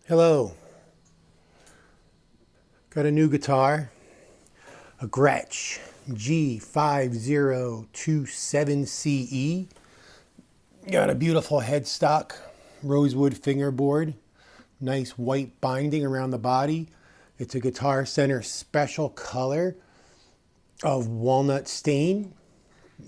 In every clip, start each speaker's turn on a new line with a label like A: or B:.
A: Hello, got a new guitar, a Gretsch G5027CE. Got a beautiful headstock, rosewood fingerboard, nice white binding around the body. It's a Guitar Center special color of walnut stain.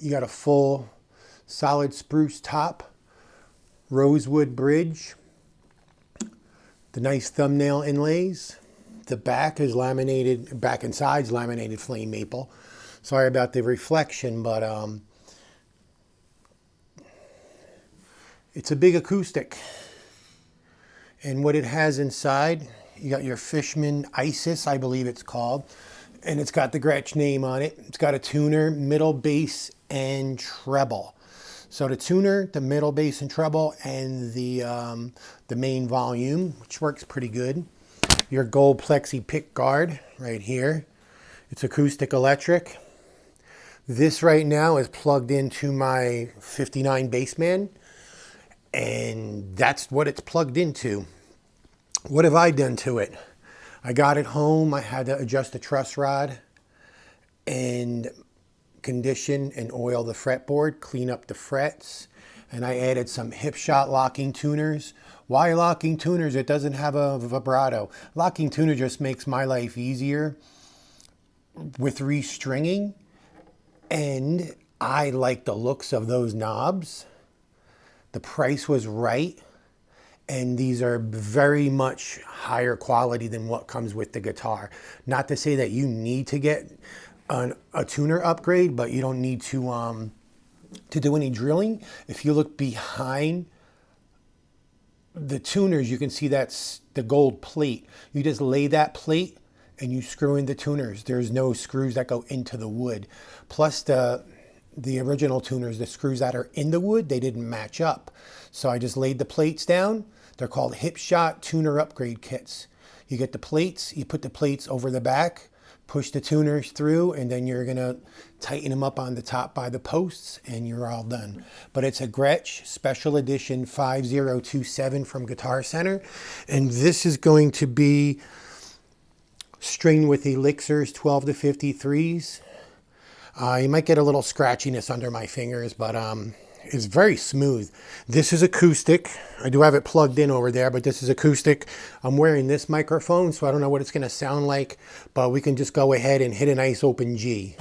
A: You got a full solid spruce top, rosewood bridge, the nice thumbnail inlays. The back is laminated, back and sides laminated flame maple. Sorry about the reflection, but it's a big acoustic. And what it has inside, you got your Fishman Isis, I believe it's called. And it's got the Gretsch name on it. It's got a tuner, middle, bass, and treble. So the tuner, the middle, bass, and treble, and the main volume, which works pretty good. Your gold plexi pick guard right here. It's acoustic electric. This right now is plugged into my 59 Bassman, and that's what it's plugged into. What have I done to it? I got it home. I had to adjust the truss rod and condition and oil the fretboard, clean up the frets, and I added some hip shot locking tuners. Why locking tuners? It doesn't have a vibrato. Locking tuner just makes my life easier with restringing, and I like the looks of those knobs. The price was right, and these are very much higher quality than what comes with the guitar. Not to say that you need to get a tuner upgrade, but you don't need to do any drilling. If you look behind the tuners, you can see that's the gold plate. You just lay that plate and you screw in the tuners. There's no screws that go into the wood. Plus the original tuners, the screws that are in the wood, they didn't match up. So I just laid the plates down. They're called hip shot tuner upgrade kits. You get the plates, you put the plates over the back, push the tuners through, and then you're gonna tighten them up on the top by the posts, and you're all done. But it's a Gretsch Special Edition 5027 from Guitar Center, and this is going to be stringed with Elixirs 12 to 53s. You might get a little scratchiness under my fingers, but it's very smooth. This is acoustic. I do have it plugged in over there, but this is acoustic. I'm wearing this microphone, so I don't know what it's going to sound like, but we can just go ahead and hit a nice open G.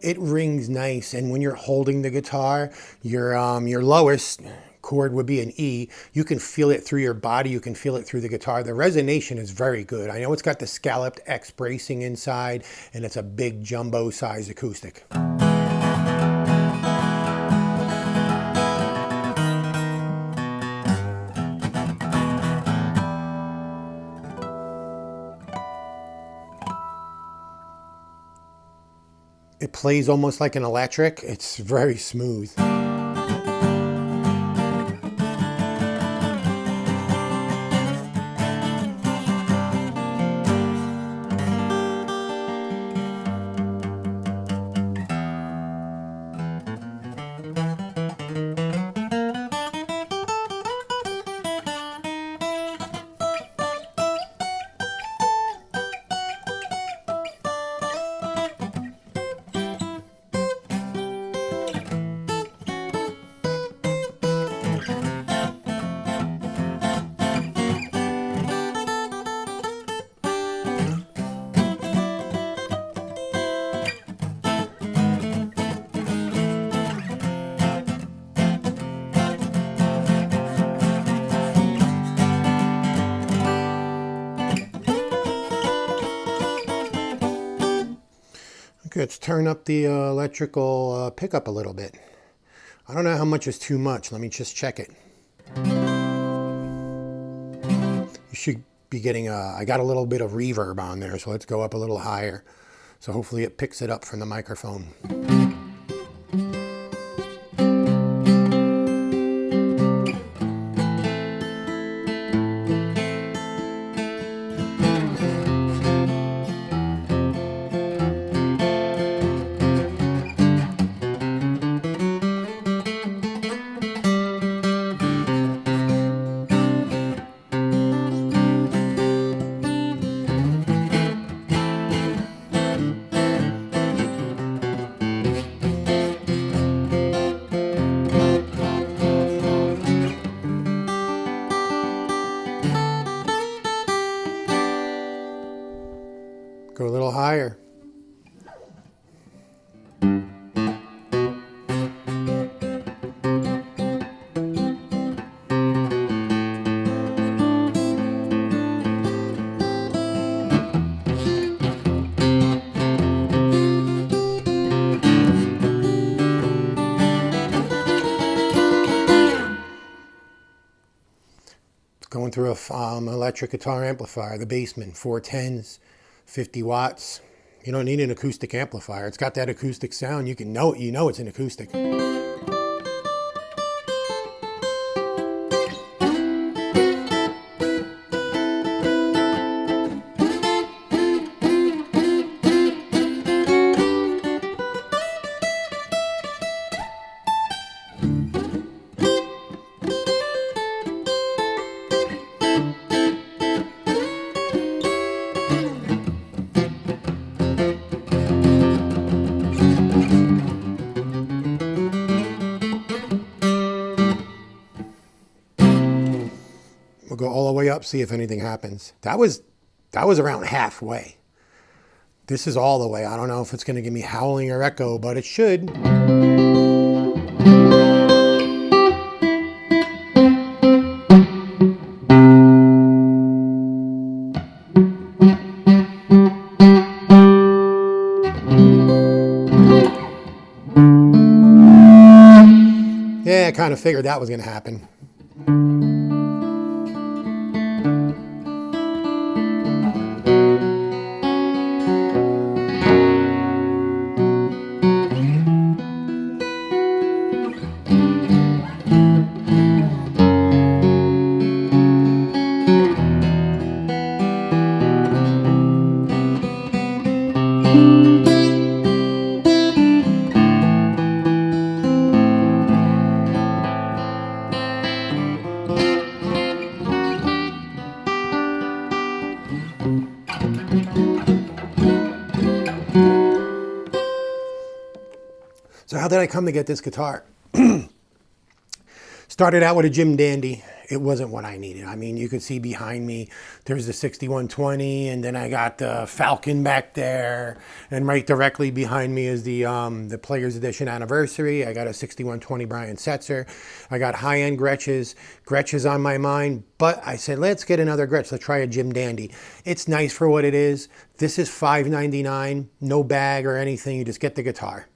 A: It rings nice, and when you're holding the guitar, your lowest chord would be an E. You can feel it through your body. You can feel it through the guitar. The resonation is very good. I know it's got the scalloped X bracing inside, and it's a big jumbo size acoustic. It plays almost like an electric. It's very smooth. Okay, let's turn up the electrical pickup a little bit. I don't know how much is too much. Let me just check it. You should be getting I got a little bit of reverb on there, so let's go up a little higher. So hopefully it picks it up from the microphone. through a electric guitar amplifier, the Bassman, 410s, 50 watts. You don't need an acoustic amplifier. It's got that acoustic sound. You know it's an acoustic. We'll go all the way up, see if anything happens. That was around halfway. This is all the way. I don't know if it's going to give me howling or echo, but it should. Yeah, I kind of figured that was going to happen. So how did I come to get this guitar? Started out with a Jim Dandy. It wasn't what I needed. I mean, you could see behind me, there's the 6120, and then I got the Falcon back there, and right directly behind me is the Player's Edition Anniversary. I got a 6120 Brian Setzer. I got high-end Gretsches. Gretsch is on my mind, but I said, let's get another Gretsch. Let's try a Jim Dandy. It's nice for what it is. This is $5.99, no bag or anything. You just get the guitar.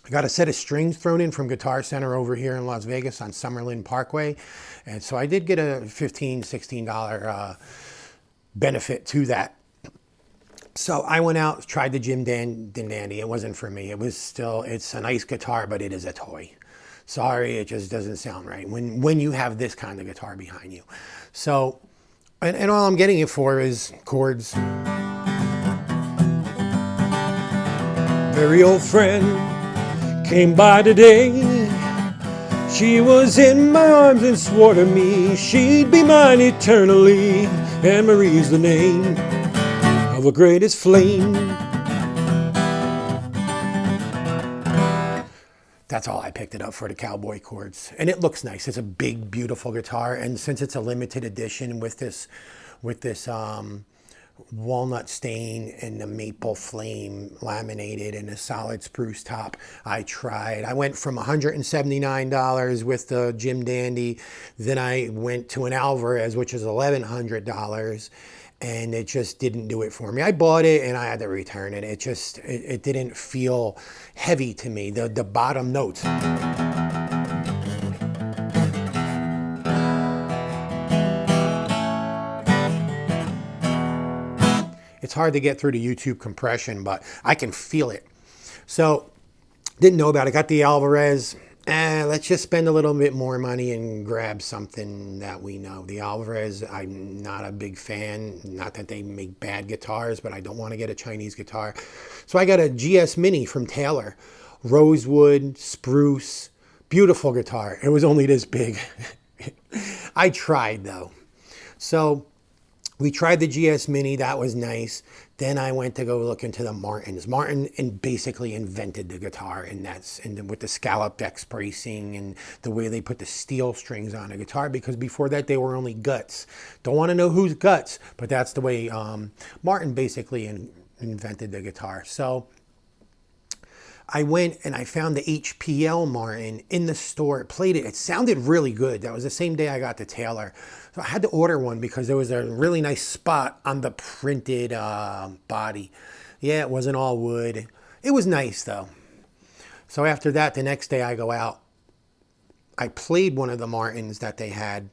A: I got a set of strings thrown in from Guitar Center over here in Las Vegas on Summerlin Parkway. And so I did get a $15, $16 benefit to that. So I went out, tried the Jim Dandy. It wasn't for me. It's a nice guitar, but it is a toy. Sorry, it just doesn't sound right when you have this kind of guitar behind you. So, and all I'm getting it for is chords. Very old friend came by today. She was in my arms and swore to me she'd be mine eternally. And Marie's the name of the greatest flame. That's all I picked it up for, the cowboy chords. And it looks nice. It's a big, beautiful guitar. And since it's a limited edition with this walnut stain and the maple flame laminated and a solid spruce top, I went from $179 with the Jim Dandy, then I went to an Alvarez, which is $1,100, and it just didn't do it for me. I bought it and I had to return it. It didn't feel heavy to me, the bottom notes. It's hard to get through the YouTube compression, but I can feel it. So, didn't know about it. Got the Alvarez. Let's just spend a little bit more money and grab something that we know. The Alvarez, I'm not a big fan. Not that they make bad guitars, but I don't want to get a Chinese guitar. So I got a GS Mini from Taylor. Rosewood, spruce, beautiful guitar. It was only this big. I tried though. So we tried the GS Mini, that was nice. Then I went to go look into the Martins. Martin basically invented the guitar, and with the scalloped X bracing and the way they put the steel strings on a guitar, because before that they were only guts. Don't want to know whose guts, but that's the way Martin basically invented the guitar. So I went and I found the HPL Martin in the store, played it. It sounded really good. That was the same day I got the Taylor. So I had to order one because there was a really nice spot on the printed body. Yeah, it wasn't all wood. It was nice though. So after that, the next day I go out. I played one of the Martins that they had.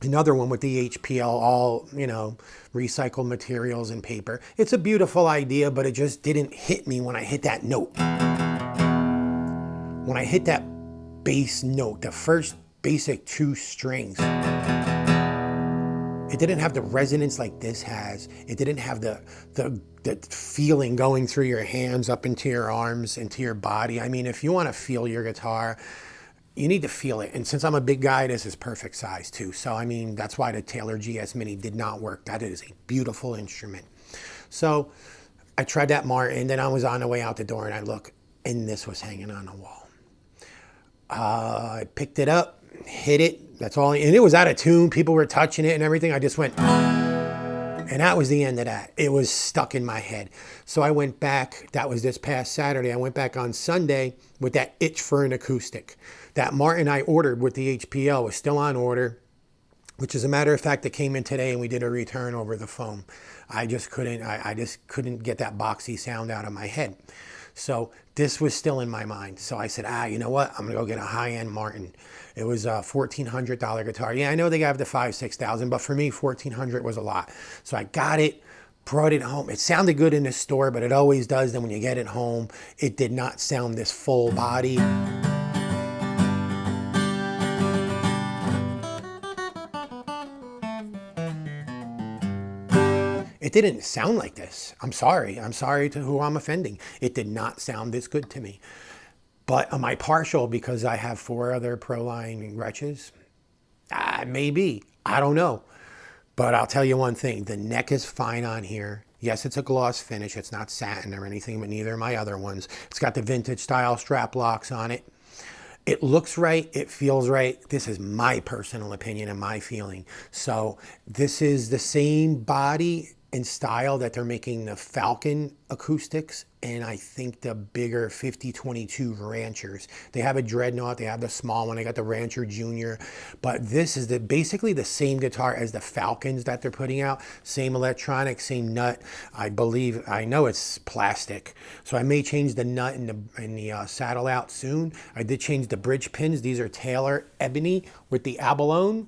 A: Another one with the HPL, all, you know, recycled materials and paper. It's a beautiful idea, but it just didn't hit me when I hit that note. When I hit that bass note, the first basic 2 strings, it didn't have the resonance like this has. It didn't have the feeling going through your hands, up into your arms, into your body. I mean, if you want to feel your guitar, you need to feel it. And since I'm a big guy, this is perfect size too. So, I mean, that's why the Taylor GS Mini did not work. That is a beautiful instrument. So I tried that Martin, then I was on the way out the door and I look, and this was hanging on the wall. I picked it up, hit it, that's all. And it was out of tune. People were touching it and everything. I just went, and that was the end of that. It was stuck in my head. So I went back, that was this past Saturday. I went back on Sunday with that itch for an acoustic. That Martin I ordered with the HPL was still on order, which as a matter of fact, it came in today and we did a return over the phone. I just couldn't get that boxy sound out of my head. So this was still in my mind. So I said, you know what? I'm gonna go get a high-end Martin. It was a $1,400 guitar. Yeah, I know they have the $5,000, $6,000, but for me, $1,400 was a lot. So I got it, brought it home. It sounded good in the store, but it always does. Then when you get it home, it did not sound this full body. It didn't sound like this. I'm sorry. I'm sorry to who I'm offending. It did not sound this good to me. But am I partial because I have 4 other Proline Gretsches? Maybe. I don't know. But I'll tell you one thing. The neck is fine on here. Yes, it's a gloss finish. It's not satin or anything, but neither are my other ones. It's got the vintage style strap locks on it. It looks right. It feels right. This is my personal opinion and my feeling. So this is the same body and style that they're making the Falcon acoustics, and I think the bigger 5022 Ranchers. They have a Dreadnought, they have the small one, they got the Rancher Junior, but this is basically the same guitar as the Falcons that they're putting out. Same electronic, same nut. I know it's plastic, so I may change the nut and the saddle out soon. I did change the bridge pins. These are Taylor Ebony with the abalone.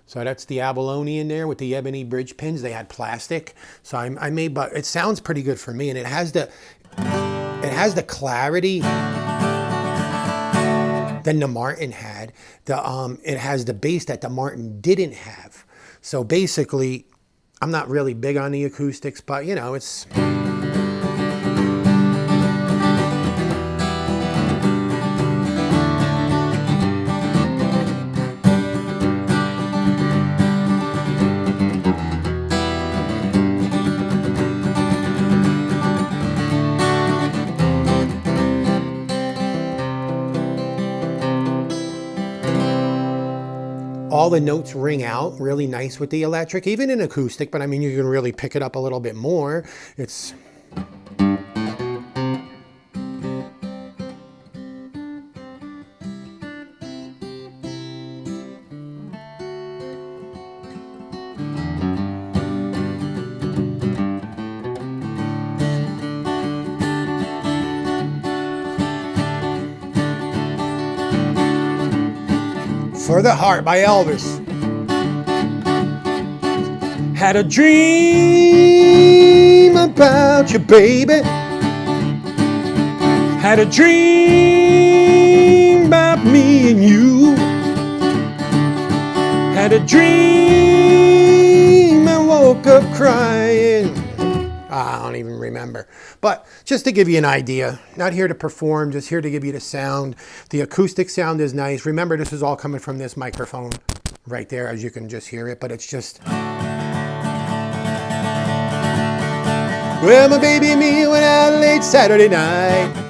A: So that's the abalone in there with the ebony bridge pins. They had plastic. So I may, but it sounds pretty good for me. And it has the clarity than the Martin had. It has the bass that the Martin didn't have. So basically, I'm not really big on the acoustics, but you know, it's... All the notes ring out really nice with the electric, even in acoustic, but I mean, you can really pick it up a little bit more. It's... For the Heart by Elvis. Had a dream about you, baby. Had a dream about me and you. Had a dream and woke up crying. I don't even remember. But just to give you an idea, not here to perform, just here to give you the sound. The acoustic sound is nice. Remember, this is all coming from this microphone right there, as you can just hear it, but it's just... Well, my baby and me went out late Saturday night.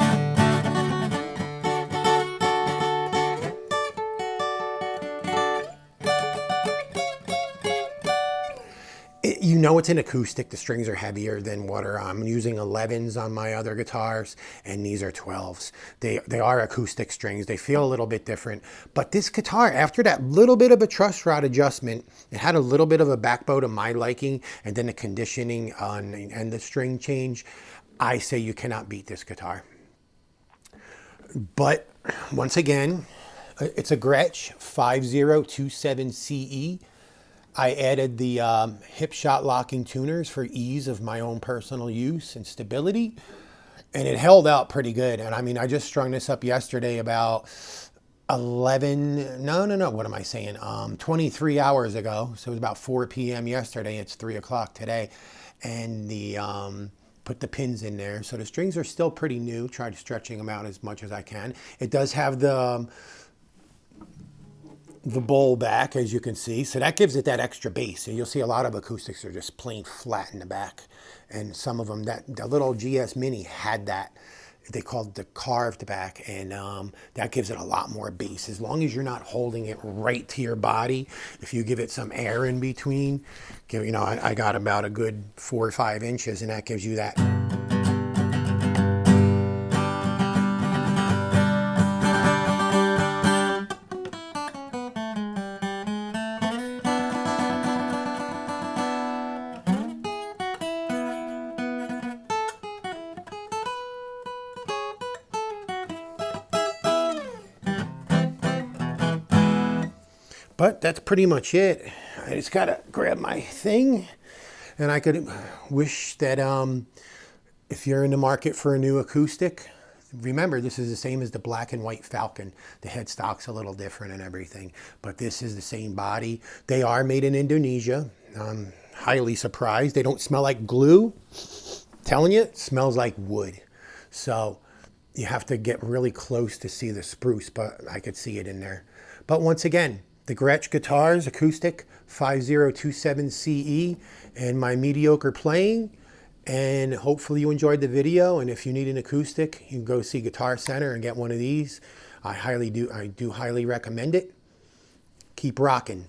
A: You know it's an acoustic. The strings are heavier than what I'm using 11s on my other guitars, and these are 12s. They are acoustic strings. They feel a little bit different. But this guitar, after that little bit of a truss rod adjustment, it had a little bit of a backbow to my liking, and then the conditioning and the string change. I say you cannot beat this guitar. But once again, it's a Gretsch 5027CE. I added the hip shot locking tuners for ease of my own personal use and stability. And it held out pretty good. And I mean, I just strung this up yesterday about 23 hours ago. So it was about 4 p.m. yesterday. It's 3 o'clock today. And put the pins in there. So the strings are still pretty new. Tried stretching them out as much as I can. It does have the bowl back, as you can see. So that gives it that extra bass. And you'll see a lot of acoustics are just plain flat in the back. And some of them, the little GS Mini had that. They called it the carved back. And that gives it a lot more bass. As long as you're not holding it right to your body. If you give it some air in between, I got about a good 4 or 5 inches, and that gives you that. But that's pretty much it. I just gotta grab my thing, and I could wish that if you're in the market for a new acoustic, remember this is the same as the black and white Falcon. The headstock's a little different and everything, but this is the same body. They are made in Indonesia. I'm highly surprised. They don't smell like glue. I'm telling you, it smells like wood. So you have to get really close to see the spruce, but I could see it in there. But once again, the Gretsch Guitars Acoustic 5027CE and my mediocre playing. And hopefully you enjoyed the video. And if you need an acoustic, you can go see Guitar Center and get one of these. I do highly recommend it. Keep rocking.